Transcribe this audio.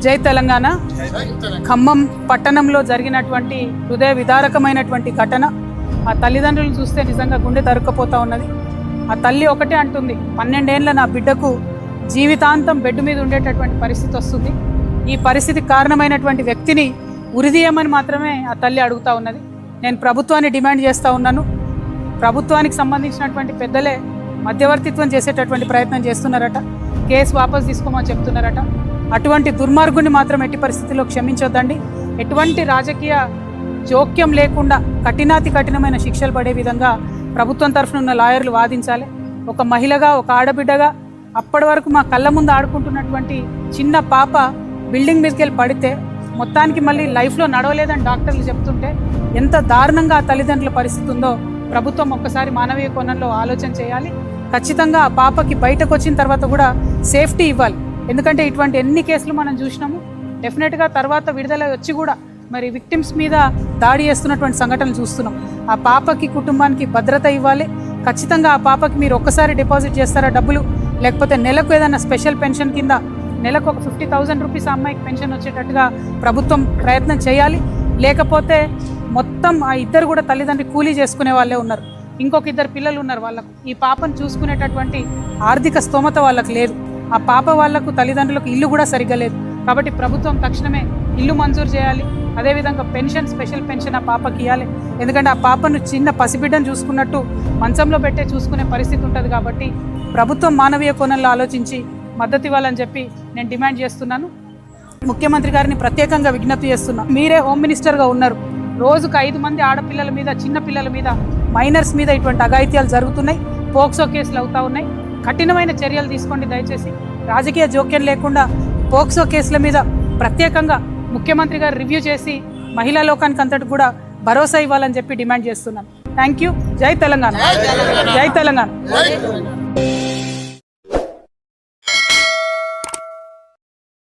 జై తెలంగాణ. ఖమ్మం పట్టణంలో జరిగినటువంటి హృదయ విదారకమైనటువంటి ఘటన ఆ తల్లిదండ్రులను చూస్తే నిజంగా గుండె తరుక్కుపోతా ఉన్నది. ఆ తల్లి ఒకటే అంటుంది, 12 ఏళ్ల నా బిడ్డకు జీవితాంతం బెడ్ మీద ఉండేటటువంటి పరిస్థితి వస్తుంది. ఈ పరిస్థితికి కారణమైనటువంటి వ్యక్తిని ఉరిదీయమని మాత్రమే ఆ తల్లి అడుగుతూ ఉన్నది. నేను ప్రభుత్వాన్ని డిమాండ్ చేస్తూ ఉన్నాను. ప్రభుత్వానికి సంబంధించినటువంటి పెద్దలే మధ్యవర్తిత్వం చేసేటటువంటి ప్రయత్నం చేస్తున్నారట. కేసు వాపసు తీసుకోమని చెప్తున్నారట. అటువంటి దుర్మార్గుని మాత్రం ఎట్టి పరిస్థితుల్లో క్షమించొద్దండి. ఎటువంటి రాజకీయ జోక్యం లేకుండా కఠినాతి కఠినమైన శిక్షలు పడే విధంగా ప్రభుత్వం తరఫున ఉన్న లాయర్లు వాదించాలి. ఒక మహిళగా, ఒక ఆడబిడ్డగా అప్పటి వరకు మా కళ్ళ ముందు ఆడుకుంటున్నటువంటి చిన్న పాప బిల్డింగ్ మీదకి వెళ్ళి పడితే మొత్తానికి మళ్ళీ లైఫ్లో నడవలేదని డాక్టర్లు చెప్తుంటే ఎంత దారుణంగా ఆ తల్లిదండ్రుల పరిస్థితి ఉందో ప్రభుత్వం ఒక్కసారి మానవీయ కోణంలో ఆలోచన చేయాలి. ఖచ్చితంగా ఆ పాపకి బయటకు వచ్చిన తర్వాత కూడా సేఫ్టీ ఇవ్వాలి. ఎందుకంటే ఇటువంటి ఎన్ని కేసులు మనం చూసినాము. డెఫినెట్గా తర్వాత విడుదల వచ్చి కూడా మరి విక్టిమ్స్ మీద దాడి చేస్తున్నటువంటి సంఘటనలు చూస్తున్నాం. ఆ పాపకి, కుటుంబానికి భద్రత ఇవ్వాలి. ఖచ్చితంగా ఆ పాపకి మీరు ఒక్కసారి డిపాజిట్ చేస్తారా డబ్బులు, లేకపోతే నెలకు ఏదైనా స్పెషల్ పెన్షన్ కింద నెలకు ఒక 50,000 రూపీస్ ఆ అమ్మాయికి పెన్షన్ వచ్చేటట్టుగా ప్రభుత్వం ప్రయత్నం చేయాలి. లేకపోతే మొత్తం ఆ ఇద్దరు కూడా తల్లిదండ్రి కూలీ చేసుకునే వాళ్ళే ఉన్నారు. ఇంకొక 2 పిల్లలు ఉన్నారు. వాళ్ళకు ఈ పాపను చూసుకునేటటువంటి ఆర్థిక స్తోమత వాళ్ళకు లేదు. ఆ పాప వాళ్లకు తల్లిదండ్రులకు ఇల్లు కూడా సరిగ్గా లేదు. కాబట్టి ప్రభుత్వం తక్షణమే ఇల్లు మంజూరు చేయాలి. అదేవిధంగా పెన్షన్, స్పెషల్ పెన్షన్ ఆ పాపకి ఇవ్వాలి. ఎందుకంటే ఆ పాపను చిన్న పసిబిడ్డను చూసుకున్నట్టు మంచంలో పెట్టే చూసుకునే పరిస్థితి ఉంటుంది. కాబట్టి ప్రభుత్వం మానవీయ కోణంలో ఆలోచించి మద్దతు ఇవ్వాలని చెప్పి నేను డిమాండ్ చేస్తున్నాను. ముఖ్యమంత్రి గారిని ప్రత్యేకంగా విజ్ఞప్తి చేస్తున్నాను. మీరే హోమ్ మినిస్టర్గా ఉన్నారు. రోజుకు 5 మంది ఆడపిల్లల మీద, చిన్న పిల్లల మీద, మైనర్స్ మీద ఇటువంటి అఘాయిత్యాలు జరుగుతున్నాయి. పోక్సో కేసులు అవుతూ ఉన్నాయి. కఠినమైన చర్యలు తీసుకోండి దయచేసి. రాజకీయ జోక్యం లేకుండా పోక్సో కేసుల మీద ప్రత్యేకంగా ముఖ్యమంత్రి గారు రివ్యూ చేసి మహిళా లోకానికి అంతటి కూడా భరోసా ఇవ్వాలని చెప్పి డిమాండ్ చేస్తున్నాను. Thank you. జై తెలంగాణ. జై తెలంగాణ.